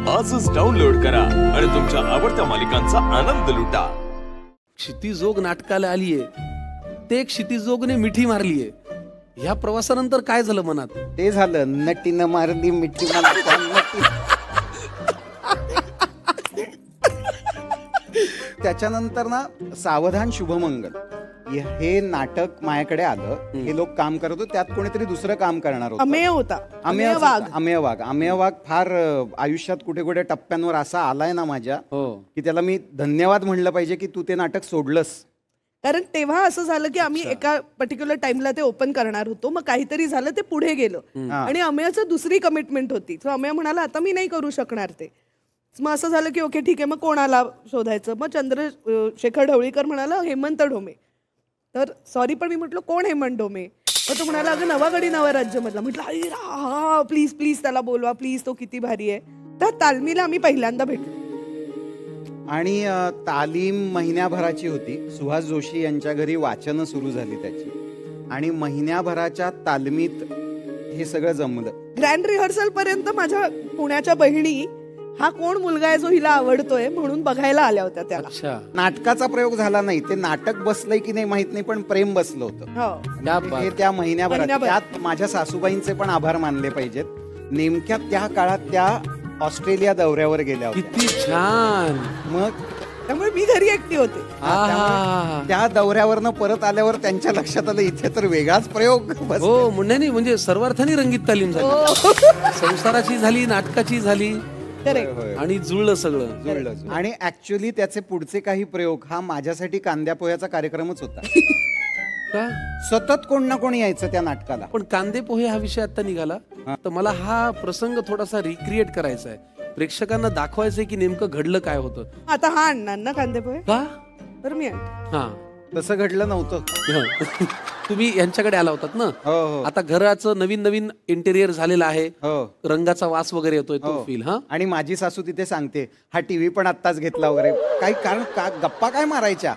आजच डाउनलोड करा आणि तुमच्या आवडत्या मालिकांचा आनंद लुटा. क्षितिजोग नाटकाला आलीये, ते क्षितिजोगने मिठी मारलीये. ह्या प्रवासानंतर काय झालं मनात? ते झालं, नटीनं मारली मिठी त्याच्यानंतर ना सावधान शुभमंगल हे नाटक माझ्याकडे आलं. हे लोक काम करत होते, त्यात कोणीतरी दुसरं काम करणार होतं. अमेय वाघ फार आयुष्यात कुठे कुठे टप्प्यांवर असा आलाय ना माझ्या, की त्याला मी धन्यवाद म्हणलं पाहिजे की तू ते नाटक सोडलंस. कारण तेव्हा असं झालं की आम्ही एका पर्टिक्युलर टाइमला ते ओपन करणार होतो, मग काहीतरी झालं, ते पुढे गेलं आणि अमेयाचं दुसरी कमिटमेंट होती. तर अमेय म्हणाला आता मी नाही करू शकणार ते. मग असं झालं की ओके ठीक आहे, मग कोणाला शोधायचं? मग चंद्रशेखर ढवळीकर म्हणाला हेमंत ढोमे. तर सॉरी पण मी म्हटलं कोण हेमंत ढोमे? मग तो म्हणाला अगं नवा गडी नवा राज्य मधला. म्हटलं अरे हा प्लीज प्लीज त्याला बोलवा प्लीज, तो किती भारी आहे. त्या तालमीला आम्ही पहिल्यांदा भेटलो आणि तालीम महिन्याभराची होती. सुहास जोशी यांच्या घरी वाचनं सुरू झाली त्याची, आणि महिन्याभराच्या तालमीत हे सगळं जमलं. ग्रँड रिहर्सल पर्यंत माझ्या पुण्याच्या बहिणी हा कोण मुलगा आहे जो हिला आवडतोय म्हणून बघायला आल्या होत्या त्याला. नाटकाचा प्रयोग झाला नाही, ते नाटक बसलंय की नाही माहित नाही, पण प्रेम बसलं होतं. हे त्या महिन्याभरात त्यात माझ्या सासूबाईंचे पण आभार मानले पाहिजेत. नेमक्या त्या काळात त्या ऑस्ट्रेलिया दौऱ्यावर गेल्या होत्या. किती छान. मग त्यामुळे मी घरी एकटी होते. त्या दौऱ्यावरनं परत आल्यावर त्यांच्या लक्षात आलं इथे तर वेगळाच प्रयोग. हो म्हणजे सर्वार्थाने रंगीत तालीम झाली. संसाराची झाली, नाटकाची झाली आणि जुळलं सगळं. आणि ऍक्च्युअली त्याचे पुढचे काही प्रयोग हा माझ्यासाठी कांद्या पोह्याचा कार्यक्रमच होता. सतत कोण ना कोण यायचं त्या नाटकाला. पण कांदे पोहे हा विषय आता निघाला, तर मला हा प्रसंग थोडासा रिक्रिएट करायचा आहे, प्रेक्षकांना दाखवायचंय की नेमकं घडलं काय होतं. आता हा आणणार ना कांदे पोहे का? तर मी हा तसं घडलं नव्हतं. तुम्ही यांच्याकडे आला होतात ना. आता घराचं नवीन इंटेरियर झालेलं आहे, रंगाचा वास वगैरे येतोय, तो फील. आणि माझी सासू तिथे सांगते हा टीव्ही पण आत्ताच घेतला वगैरे. काही कारण गप्पा काय मारायच्या.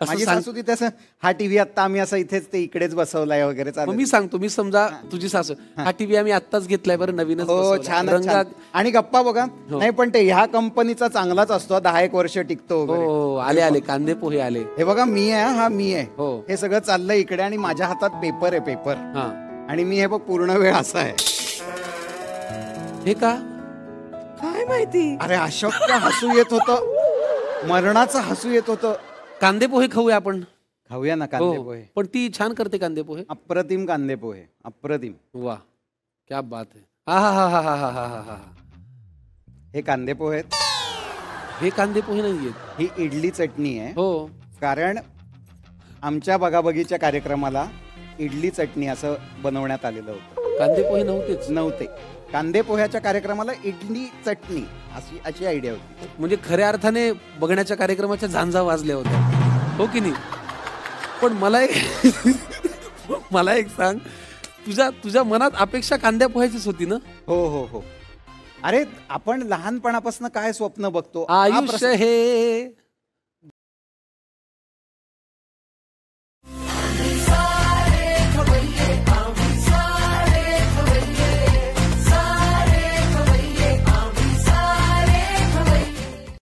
माझी सासू तिथे असं हा टीव्ही आता आम्ही असं इथेच ते इकडेच बसवलाय वगैरे चालू. मी सांगतो, मी समजा तुझी सासू हा टीव्ही आम्ही आत्ताच घेतलाय बरं नवीनच. हो छान रंगात. आणि गप्पा बघा. नाही पण ते ह्या कंपनीचा चांगलाच असतो, 10-1 वर्ष टिकतो. आले कांदे पोहे आले. हे बघा मी आहे, हा मी आहे. हे सगळं चाललंय इकडे आणि माझ्या हातात पेपर आहे, पेपर. आणि मी हे बघ पूर्ण वेळ असा आहे. हे का काय माहिती. अरे अशक्य हसू येत होतं, मरणाचं हसू येत होतं. कांदे पोहे खाऊया आपण. खाऊया ना कांदे पोहे. पण ती छान करते कांदे पोहे. अप्रतिम कांदे पोहे, अप्रतिम. वा क्या बात आहे. हा. हे कांदे पोहे, हे कांदे पोहे नाहीयेत, ही इडली चटणी आहे. हो, कारण आमच्या बघाबगीच्या कार्यक्रमाला इडली चटणी असं बनवण्यात आलेलं होतं. कांदे पोहे नव्हते. कांदे पोह्याच्या कार्यक्रमाला इडली चटणी अशी आयडिया होती. म्हणजे खऱ्या अर्थाने बघण्याच्या कार्यक्रमाच्या झांजा वाजल्या होत्या, हो की नाही. पण मला एक सांग, तुझ्या मनात अपेक्षा कांद्या पोह्याचीच होती ना? हो. अरे आपण लहानपणापासून काय स्वप्न बघतो. आयुष्य हे